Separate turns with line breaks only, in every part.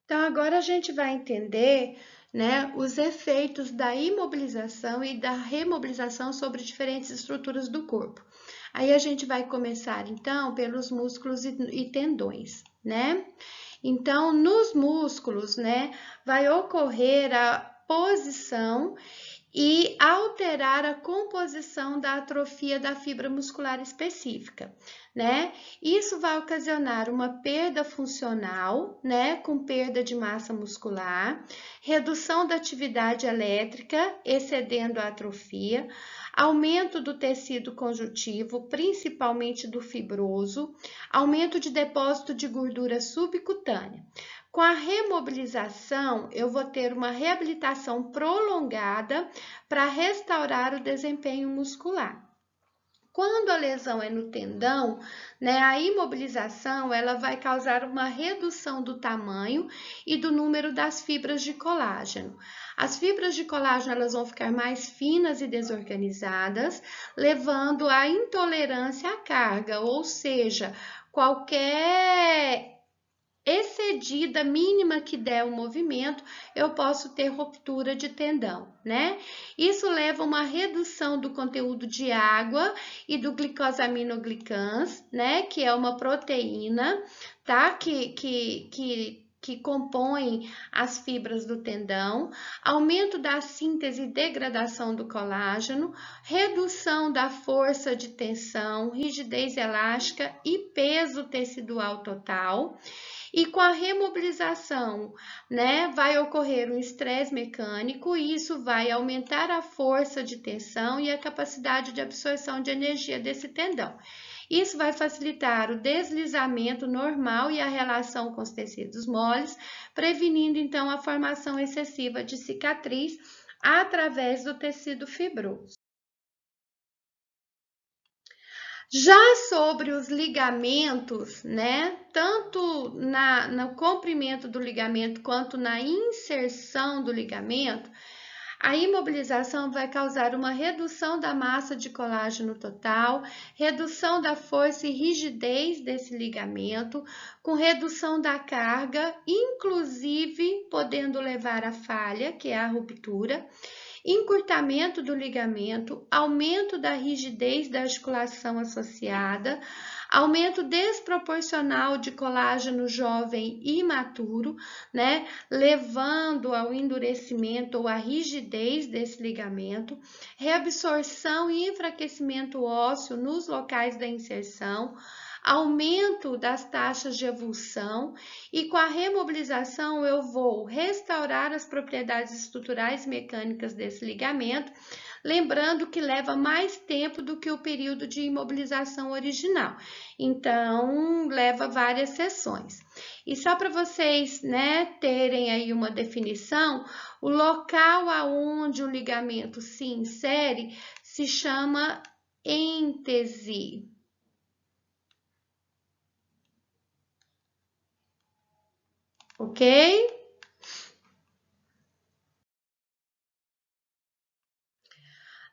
Então, agora a gente vai entender, né, os efeitos da imobilização e da remobilização sobre diferentes estruturas do corpo. Aí a gente vai começar, então, pelos músculos e tendões, né? Então, nos músculos, né, vai ocorrer a posição e alterar a composição da atrofia da fibra muscular específica, né? Isso vai ocasionar uma perda funcional, né, com perda de massa muscular, redução da atividade elétrica, excedendo a atrofia, aumento do tecido conjuntivo, principalmente do fibroso, aumento de depósito de gordura subcutânea. Com a remobilização, eu vou ter uma reabilitação prolongada para restaurar o desempenho muscular. Quando a lesão é no tendão, né, a imobilização ela vai causar uma redução do tamanho e do número das fibras de colágeno. As fibras de colágeno elas vão ficar mais finas e desorganizadas, levando à intolerância à carga, ou seja, qualquer excedida mínima que der o movimento, eu posso ter ruptura de tendão, né? Isso leva a uma redução do conteúdo de água e do glicosaminoglicans, né? Que é uma proteína, tá? Que compõem as fibras do tendão, aumento da síntese e degradação do colágeno, redução da força de tensão, rigidez elástica e peso tecidual total. E com a remobilização, né, vai ocorrer um estresse mecânico e isso vai aumentar a força de tensão e a capacidade de absorção de energia desse tendão. Isso vai facilitar o deslizamento normal e a relação com os tecidos moles, prevenindo então a formação excessiva de cicatriz através do tecido fibroso. Já sobre os ligamentos, né? Tanto no comprimento do ligamento quanto na inserção do ligamento, a imobilização vai causar uma redução da massa de colágeno total, redução da força e rigidez desse ligamento, com redução da carga, inclusive podendo levar à falha, que é a ruptura, encurtamento do ligamento, aumento da rigidez da articulação associada, aumento desproporcional de colágeno jovem e imaturo, né, levando ao endurecimento ou à rigidez desse ligamento, reabsorção e enfraquecimento ósseo nos locais da inserção, aumento das taxas de avulsão e com a remobilização eu vou restaurar as propriedades estruturais mecânicas desse ligamento, lembrando que leva mais tempo do que o período de imobilização original. Então, leva várias sessões. E só para vocês, né, terem aí uma definição, o local aonde o ligamento se insere se chama êntese. Ok?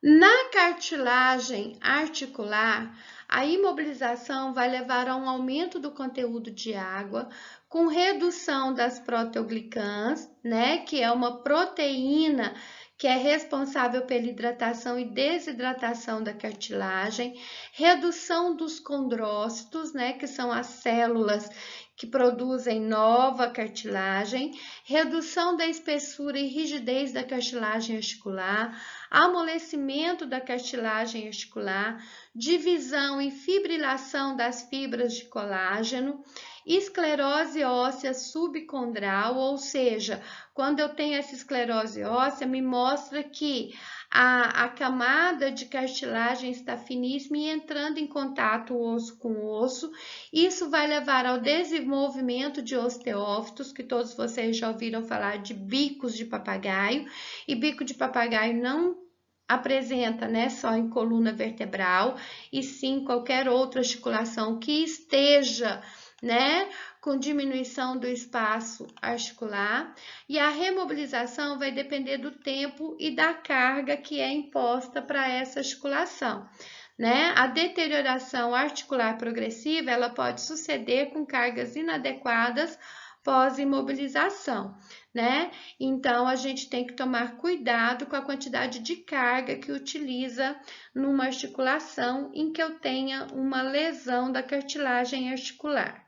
Na cartilagem articular, a imobilização vai levar a um aumento do conteúdo de água, com redução das proteoglicans, né, que é uma proteína que é responsável pela hidratação e desidratação da cartilagem, redução dos condrócitos, né, que são as células que produzem nova cartilagem, redução da espessura e rigidez da cartilagem articular, amolecimento da cartilagem articular, divisão e fibrilação das fibras de colágeno, esclerose óssea subcondral, ou seja, quando eu tenho essa esclerose óssea, me mostra que a camada de cartilagem está finíssima e entrando em contato osso com osso. Isso vai levar ao desenvolvimento de osteófitos, que todos vocês já ouviram falar de bicos de papagaio, e bico de papagaio não apresenta, né, só em coluna vertebral, e sim qualquer outra articulação que esteja, né, com diminuição do espaço articular, e a remobilização vai depender do tempo e da carga que é imposta para essa articulação, né? A deterioração articular progressiva, ela pode suceder com cargas inadequadas pós-imobilização, né? Então, a gente tem que tomar cuidado com a quantidade de carga que utiliza numa articulação em que eu tenha uma lesão da cartilagem articular.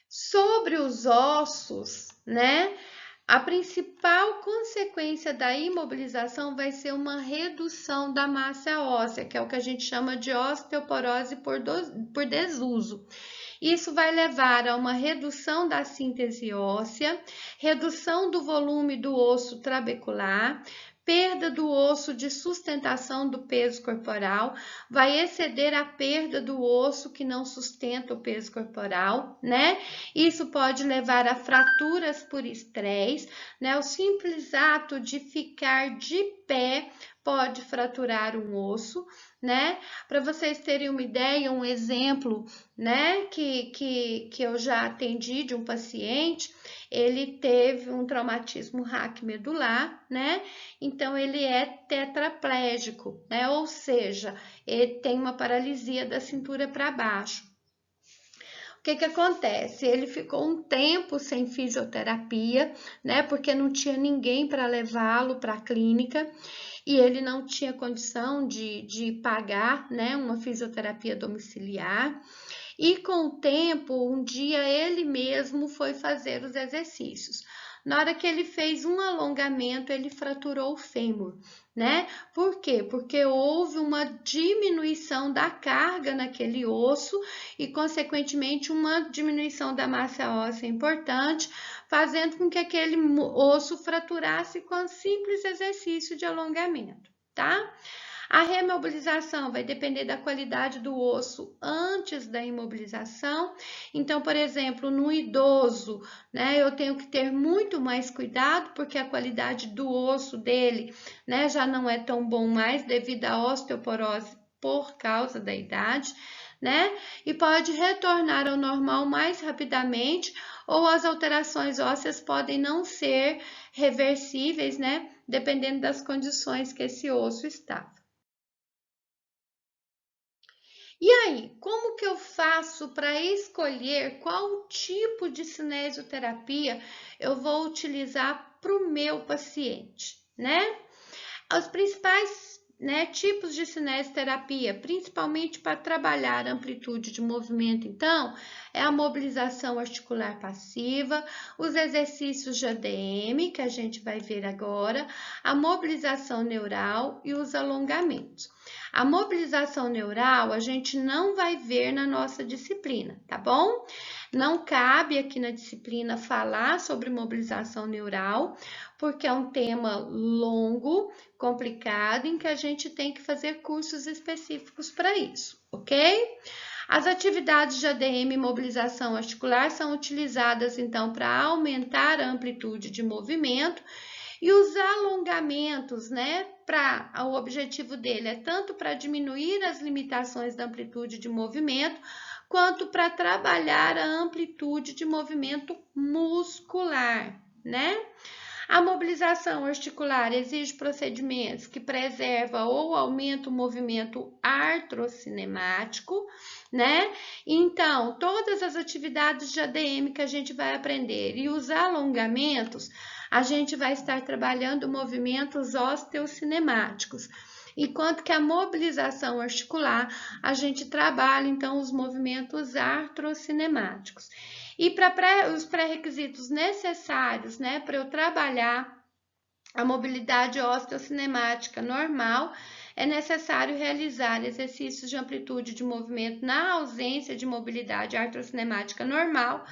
Sobre os ossos, né? A principal consequência da imobilização vai ser uma redução da massa óssea, que é o que a gente chama de osteoporose por desuso. Isso vai levar a uma redução da síntese óssea, redução do volume do osso trabecular, perda do osso de sustentação do peso corporal, vai exceder a perda do osso que não sustenta o peso corporal, né? Isso pode levar a fraturas por estresse, né? O simples ato de ficar de pé pode fraturar um osso, né? Para vocês terem uma ideia, um exemplo, né, que eu já atendi de um paciente, ele teve um traumatismo raquimedular, né? Então ele é tetraplégico, né? Ou seja, ele tem uma paralisia da cintura para baixo. O que acontece? Ele ficou um tempo sem fisioterapia, né? Porque não tinha ninguém para levá-lo para a clínica e ele não tinha condição de pagar, né, uma fisioterapia domiciliar. E com o tempo, um dia ele mesmo foi fazer os exercícios. Na hora que ele fez um alongamento, ele fraturou o fêmur, né? Por quê? Porque houve uma diminuição da carga naquele osso e, consequentemente, uma diminuição da massa óssea importante, fazendo com que aquele osso fraturasse com simples exercício de alongamento, tá? A remobilização vai depender da qualidade do osso antes da imobilização. Então, por exemplo, no idoso, né, eu tenho que ter muito mais cuidado porque a qualidade do osso dele, né, já não é tão bom mais devido à osteoporose por causa da idade, né? E pode retornar ao normal mais rapidamente ou as alterações ósseas podem não ser reversíveis, né? Dependendo das condições que esse osso está. E aí, como que eu faço para escolher qual tipo de cinesioterapia eu vou utilizar para o meu paciente, né? Os principais, né, tipos de cinesioterapia, principalmente para trabalhar a amplitude de movimento, então, é a mobilização articular passiva, os exercícios de ADM, que a gente vai ver agora, a mobilização neural e os alongamentos. A mobilização neural a gente não vai ver na nossa disciplina, tá bom? Não cabe aqui na disciplina falar sobre mobilização neural, porque é um tema longo, complicado, em que a gente tem que fazer cursos específicos para isso, ok? As atividades de ADM e mobilização articular são utilizadas, então, para aumentar a amplitude de movimento e os alongamentos, né? O objetivo dele é tanto para diminuir as limitações da amplitude de movimento, quanto para trabalhar a amplitude de movimento muscular, né? A mobilização articular exige procedimentos que preservam ou aumentam o movimento artrocinemático, né? Então, todas as atividades de ADM que a gente vai aprender e os alongamentos, a gente vai estar trabalhando movimentos osteocinemáticos. Enquanto que a mobilização articular, a gente trabalha, então, os movimentos artrocinemáticos. E para os pré-requisitos necessários, né, para eu trabalhar a mobilidade osteocinemática normal, é necessário realizar exercícios de amplitude de movimento na ausência de mobilidade artrocinemática normal,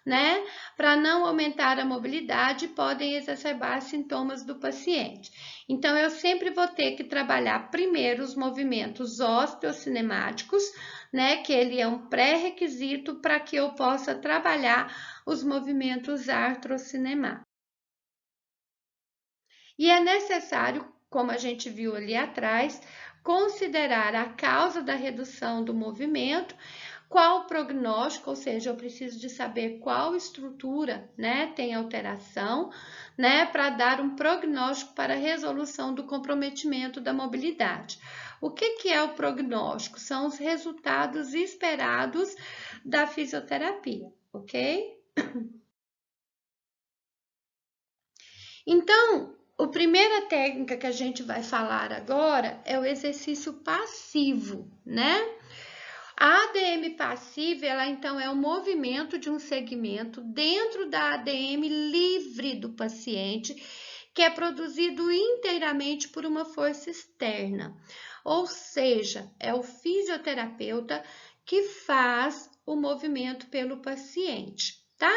né? Para não aumentar a mobilidade, podem exacerbar sintomas do paciente. Então, eu sempre vou ter que trabalhar primeiro os movimentos osteocinemáticos, né? Que ele é um pré-requisito para que eu possa trabalhar os movimentos artrocinemáticos. E é necessário, como a gente viu ali atrás, considerar a causa da redução do movimento, Qual o prognóstico, ou seja, eu preciso de saber qual estrutura, né, tem alteração, né, para dar um prognóstico para a resolução do comprometimento da mobilidade. O que é o prognóstico? São os resultados esperados da fisioterapia, ok? Então, a primeira técnica que a gente vai falar agora é o exercício passivo, né? A ADM passiva, ela então é o movimento de um segmento dentro da ADM livre do paciente, que é produzido inteiramente por uma força externa. Ou seja, é o fisioterapeuta que faz o movimento pelo paciente, tá?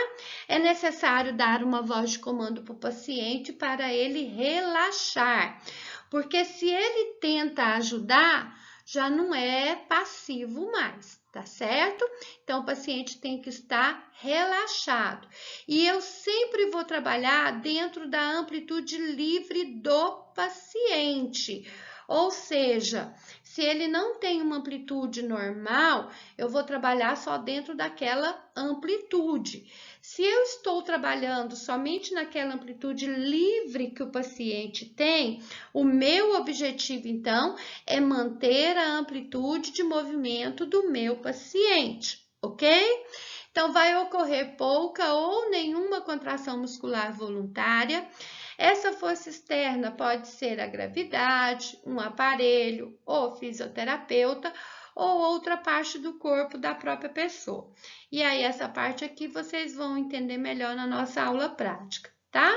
É necessário dar uma voz de comando para o paciente para ele relaxar, porque se ele tenta ajudar, já não é passivo mais, tá certo? Então, o paciente tem que estar relaxado. E eu sempre vou trabalhar dentro da amplitude livre do paciente. Ou seja, se ele não tem uma amplitude normal, eu vou trabalhar só dentro daquela amplitude. Se eu estou trabalhando somente naquela amplitude livre que o paciente tem, o meu objetivo, então, é manter a amplitude de movimento do meu paciente, ok? Então, vai ocorrer pouca ou nenhuma contração muscular voluntária. Essa força externa pode ser a gravidade, um aparelho, ou fisioterapeuta, ou outra parte do corpo da própria pessoa. E aí, essa parte aqui vocês vão entender melhor na nossa aula prática, tá?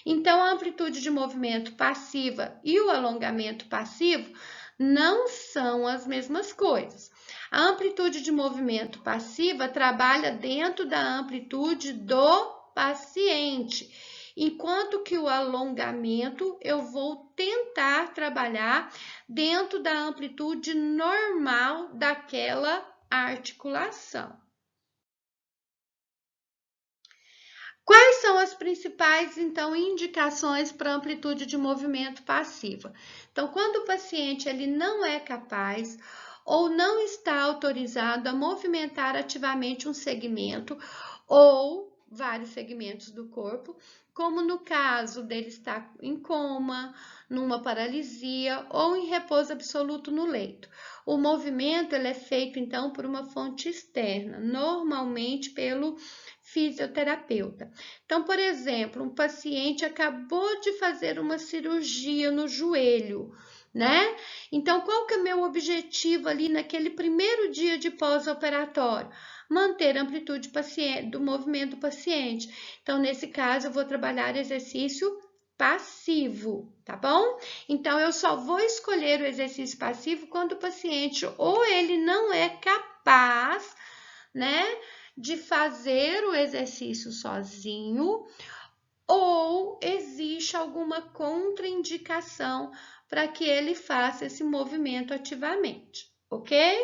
Então, a amplitude de movimento passiva e o alongamento passivo não são as mesmas coisas. A amplitude de movimento passiva trabalha dentro da amplitude do paciente, enquanto que o alongamento eu vou tentar trabalhar dentro da amplitude normal daquela articulação. Quais são as principais, então, indicações para amplitude de movimento passiva? Então, quando o paciente ele não é capaz ou não está autorizado a movimentar ativamente um segmento ou vários segmentos do corpo, como no caso dele estar em coma, numa paralisia ou em repouso absoluto no leito. O movimento ele é feito, então, por uma fonte externa, normalmente pelo fisioterapeuta. Então, por exemplo, um paciente acabou de fazer uma cirurgia no joelho, né? Então, qual que é o meu objetivo ali naquele primeiro dia de pós-operatório? Manter a amplitude do movimento do paciente. Então, nesse caso, eu vou trabalhar exercício passivo, tá bom? Então, eu só vou escolher o exercício passivo quando o paciente ou ele não é capaz, né, de fazer o exercício sozinho ou existe alguma contraindicação para que ele faça esse movimento ativamente, ok?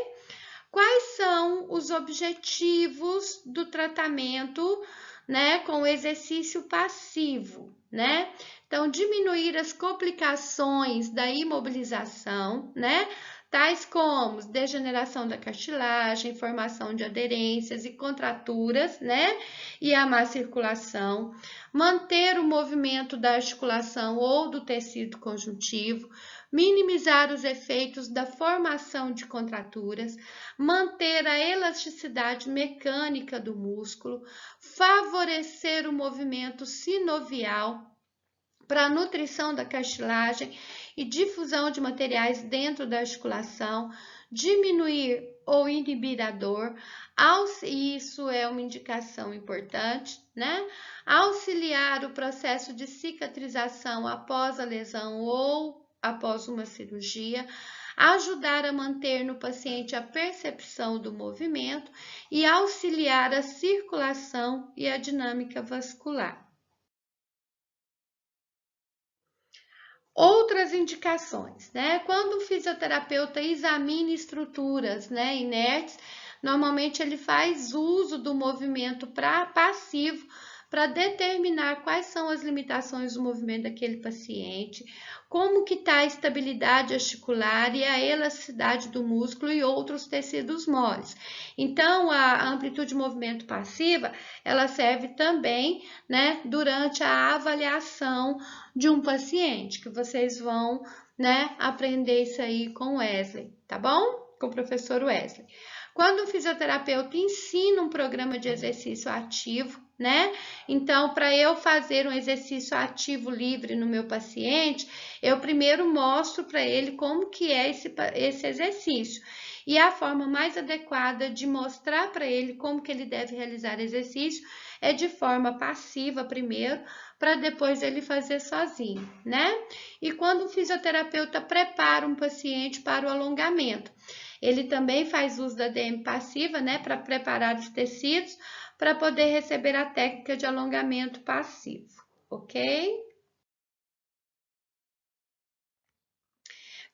Quais são os objetivos do tratamento, né, com o exercício passivo, né? Então, diminuir as complicações da imobilização, né? Tais como degeneração da cartilagem, formação de aderências e contraturas, né? E a má circulação, manter o movimento da articulação ou do tecido conjuntivo, minimizar os efeitos da formação de contraturas, manter a elasticidade mecânica do músculo, favorecer o movimento sinovial para a nutrição da cartilagem e difusão de materiais dentro da articulação, diminuir ou inibir a dor, isso é uma indicação importante, né? Auxiliar o processo de cicatrização após a lesão ou após uma cirurgia, ajudar a manter no paciente a percepção do movimento e auxiliar a circulação e a dinâmica vascular. Outras indicações, né? Quando o fisioterapeuta examina estruturas, né, inertes, normalmente ele faz uso do movimento passivo para determinar quais são as limitações do movimento daquele paciente, como que está a estabilidade articular e a elasticidade do músculo e outros tecidos moles. Então, a amplitude de movimento passiva, ela serve também, né, durante a avaliação de um paciente, que vocês vão, né, aprender isso aí com o Wesley, tá bom? Com o professor Wesley. Quando o fisioterapeuta ensina um programa de exercício ativo, né? Então, para eu fazer um exercício ativo livre no meu paciente, eu primeiro mostro para ele como que é esse exercício. E a forma mais adequada de mostrar para ele como que ele deve realizar exercício é de forma passiva primeiro, para depois ele fazer sozinho, né? E quando o fisioterapeuta prepara um paciente para o alongamento, ele também faz uso da DM passiva, né, para preparar os tecidos, para poder receber a técnica de alongamento passivo, ok?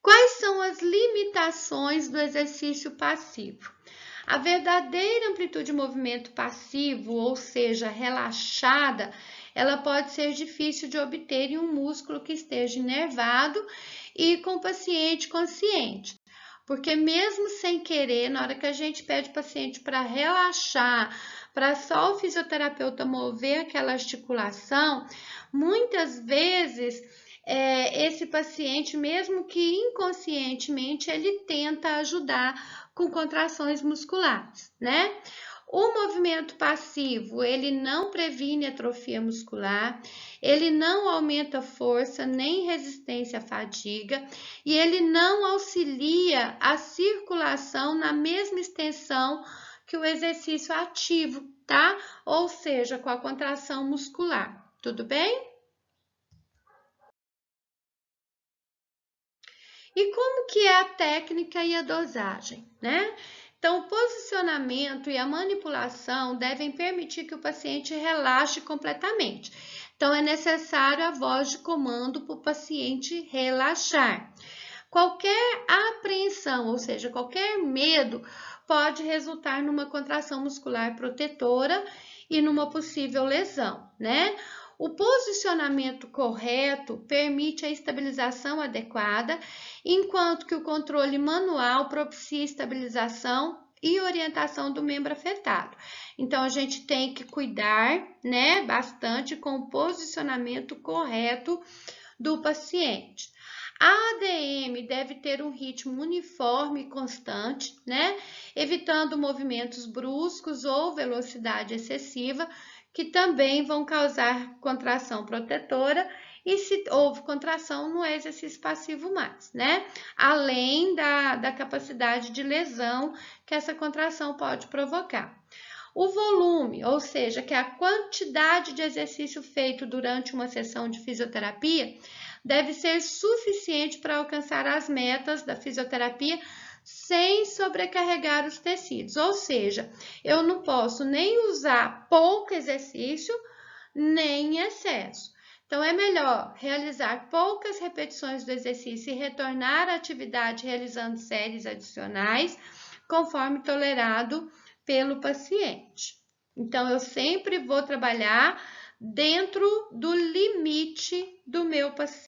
Quais são as limitações do exercício passivo? A verdadeira amplitude de movimento passivo, ou seja, relaxada, ela pode ser difícil de obter em um músculo que esteja inervado e com o paciente consciente. Porque mesmo sem querer, na hora que a gente pede o paciente para relaxar, para só o fisioterapeuta mover aquela articulação, muitas vezes esse paciente, mesmo que inconscientemente, ele tenta ajudar com contrações musculares, né? O movimento passivo, ele não previne atrofia muscular, ele não aumenta força nem resistência à fadiga e ele não auxilia a circulação na mesma extensão que o exercício ativo, tá? Ou seja, com a contração muscular. Tudo bem? E como que é a técnica e a dosagem, né? Então, o posicionamento e a manipulação devem permitir que o paciente relaxe completamente. Então, é necessário a voz de comando para o paciente relaxar. Qualquer apreensão, ou seja, qualquer medo, pode resultar numa contração muscular protetora e numa possível lesão, né? O posicionamento correto permite a estabilização adequada, enquanto que o controle manual propicia estabilização e orientação do membro afetado. Então, a gente tem que cuidar, né, bastante com o posicionamento correto do paciente. A ADM deve ter um ritmo uniforme e constante, né, evitando movimentos bruscos ou velocidade excessiva, que também vão causar contração protetora, e se houve contração, não é exercício passivo mais, né? Além da capacidade de lesão que essa contração pode provocar. O volume, ou seja, que é a quantidade de exercício feito durante uma sessão de fisioterapia, deve ser suficiente para alcançar as metas da fisioterapia sem sobrecarregar os tecidos. Ou seja, eu não posso nem usar pouco exercício, nem excesso. Então, é melhor realizar poucas repetições do exercício e retornar à atividade realizando séries adicionais, conforme tolerado pelo paciente. Então, eu sempre vou trabalhar dentro do limite do meu paciente.